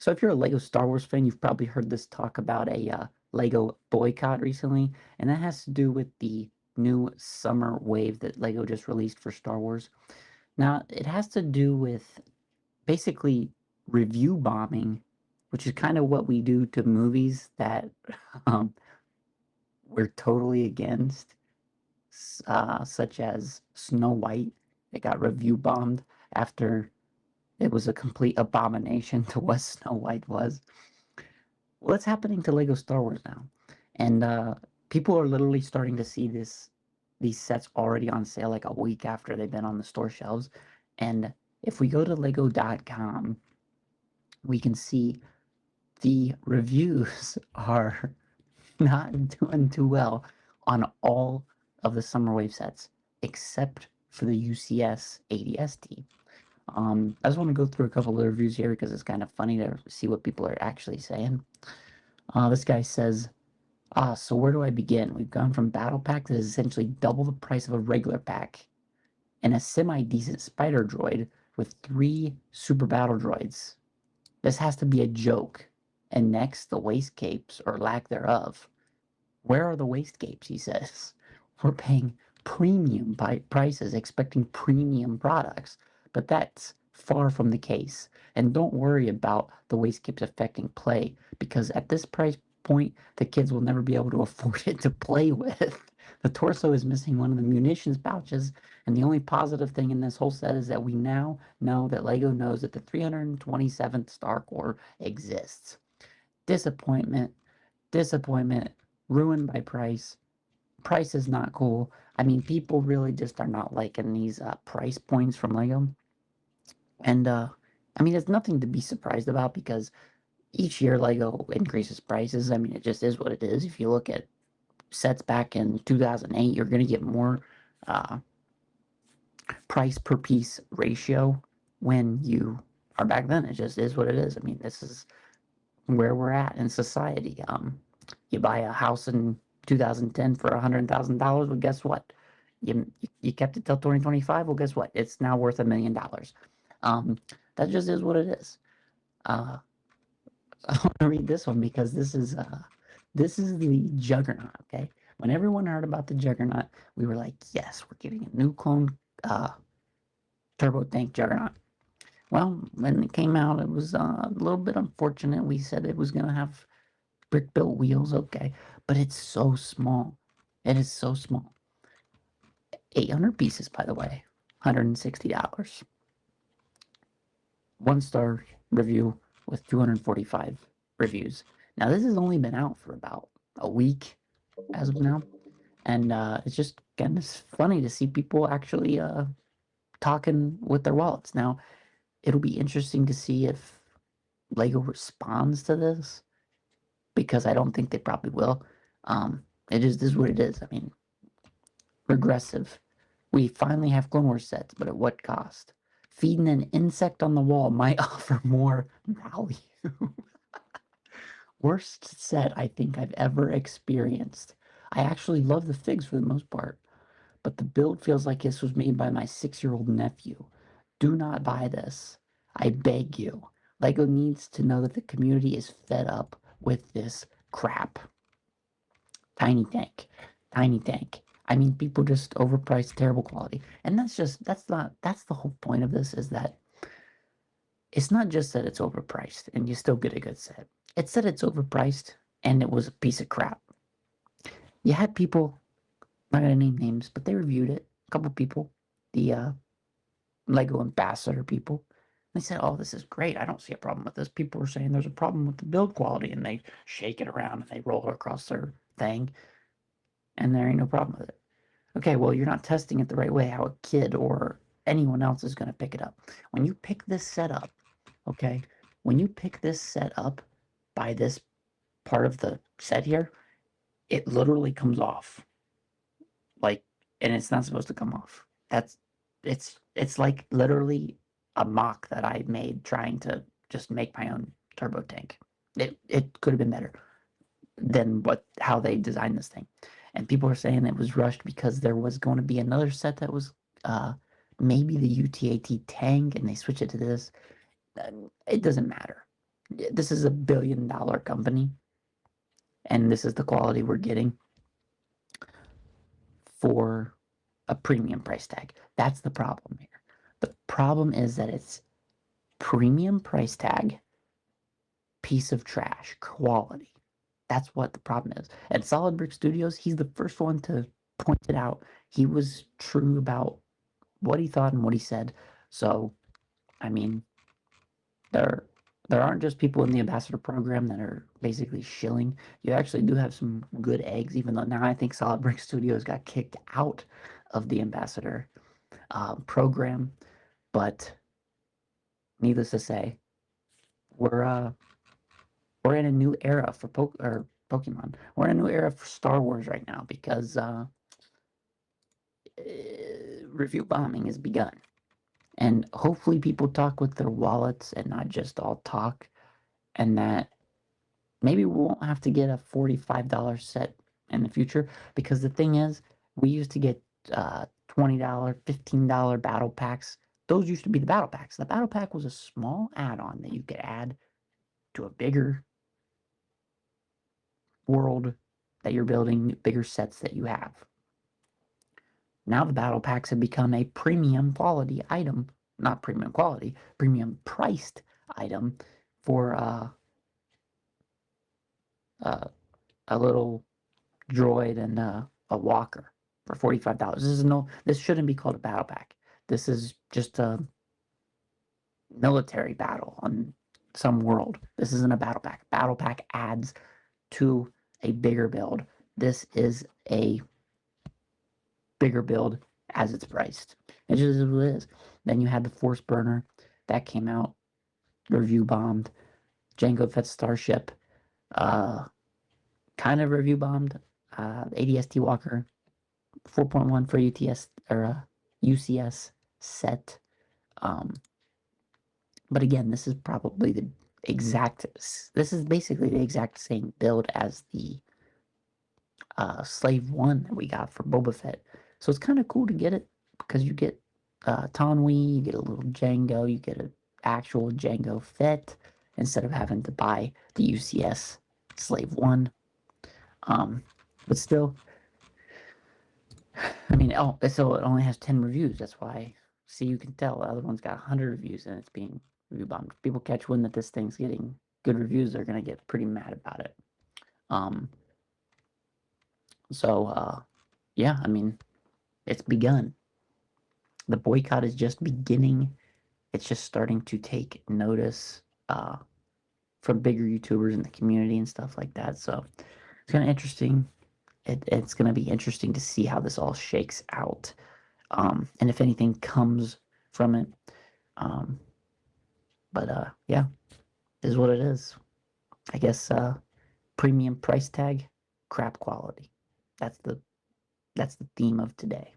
So if you're a Lego Star Wars fan, you've probably heard this talk about a Lego boycott recently, and that has to do with the new summer wave that Lego just released for Star Wars. Now, it has to do with basically review bombing, which is kind of what we do to movies that um, we're totally against, such as Snow White. It got review bombed after it was a complete abomination to what Snow White was. Well, it's happening to Lego Star Wars now, and people are literally starting to see these sets already on sale like a week after they've been on the store shelves. And if we go to Lego.com, we can see the reviews are not doing too well on all of the Summer Wave sets except for the UCS 80ST. I just want to go through a couple of reviews here because it's kind of funny to see what people are actually saying. This guy says, so where do I begin? We've gone from battle pack that is essentially double the price of a regular pack and a semi-decent spider droid with 3 super battle droids. This has to be a joke. And next, the waist capes, or lack thereof. Where are the waist capes, he says. We're paying premium prices, expecting premium products, but that's far from the case. And don't worry about the waist capes affecting play, because at this price point, the kids will never be able to afford it to play with. The torso is missing one of the munitions pouches, and the only positive thing in this whole set is that we now know that LEGO knows that the 327th Star Core exists. Disappointment, disappointment, ruined by price. Price is not cool. I mean, people really just are not liking these price points from LEGO. And I mean, it's nothing to be surprised about because each year LEGO increases prices. I mean, it just is what it is. If you look at sets back in 2008, you're going to get more uh, price per piece ratio when you are back then. It just is what it is. I mean, this is where we're at in society. You buy a house in 2010 for $100,000. Well, guess what? You kept it till 2025. Well, guess what? It's now worth $1 million. That just is what it is. Uh, I want to read this one because this is the Juggernaut. Okay, when everyone heard about the Juggernaut, we were like, yes, we're getting a new clone turbo tank Juggernaut. Well, when it came out, it was a little bit unfortunate. We said it was going to have brick built wheels, okay, but it's so small. It is so small. 800 pieces, by the way, $160. 1-star review with 245 reviews. Now, this has only been out for about a week as of now, and it's just kind of funny to see people actually talking with their wallets. Now, it'll be interesting to see if LEGO responds to this because I don't think they probably will. It just is what it is. I mean, regressive. We finally have Clone Wars sets, but at what cost? Feeding an insect on the wall might offer more value. Worst set I think I've ever experienced. I actually love the figs for the most part, but the build feels like this was made by my 6-year-old nephew. Do not buy this. I beg you. LEGO needs to know that the community is fed up with this crap. Tiny tank. Tiny tank. I mean, people just overprice terrible quality. And that's the whole point of this is that it's not just that it's overpriced and you still get a good set. It's that it's overpriced and it was a piece of crap. You had people, I'm not gonna name names, but they reviewed it. A couple people, the Lego ambassador people. They said, "Oh, this is great. I don't see a problem with this." People were saying there's a problem with the build quality, and they shake it around and they roll it across their thing, and there ain't no problem with it. Okay, well, you're not testing it the right way. How a kid or anyone else is going to pick it up. When you pick this set up, okay, when you pick this set up by this part of the set here, it literally comes off. Like, and it's not supposed to come off. It's like literally a mock that I made trying to just make my own turbo tank. It could have been better than how they designed this thing. And people are saying it was rushed because there was going to be another set that was maybe the UTAT tank, and they switched it to this. It doesn't matter. this is a billion-dollar company, and this is the quality we're getting for a premium price tag. That's the problem here. The problem is that it's premium price tag, piece of trash, quality. That's what the problem is. At Solid Brick Studios, he's the first one to point it out. He was true about what he thought and what he said. So, I mean, there there aren't just people in the ambassador program that are basically shilling. You actually do have some good eggs, even though now I think Solid Brick Studios got kicked out of the ambassador program. But needless to say, we're uh, we're in a new era for Pokemon. We're in a new era for Star Wars right now because review bombing has begun. And hopefully people talk with their wallets and not just all talk, and that maybe we won't have to get a $45 set in the future, because the thing is, we used to get $20, $15 battle packs. Those used to be the battle packs. The battle pack was a small add-on that you could add to a bigger world that you're building, bigger sets that you have. Now the battle packs have become a premium quality item, not premium quality, premium priced item for a little droid and a walker for $45. This shouldn't be called a battle pack. This is just a military battle on some world. This isn't a battle pack. Battle pack adds to a bigger build. This is a bigger build as it's priced. It just is what it is. Then you had the Force Burner that came out, review bombed. Jango Fett Starship, kind of review bombed. ADST Walker, 4.1 for UTS or UCS set. But again, this is probably the exact. This is basically the exact same build as the Slave 1 that we got for Boba Fett. So it's kind of cool to get it because you get Tonwi, you get a little Jango, you get an actual Jango Fett instead of having to buy the UCS Slave 1. But still, I mean, so it only has 10 reviews. That's why, see, you can tell the other one's got 100 reviews and it's being review bombed. If people catch wind that this thing's getting good reviews, they're going to get pretty mad about it. Yeah, I mean, it's begun. The boycott is just beginning. It's just starting to take notice from bigger YouTubers in the community and stuff like that. So it's kind of interesting. It's going to be interesting to see how this all shakes out, and if anything comes from it. Yeah, this is what it is. I guess premium price tag, crap quality. That's the theme of today.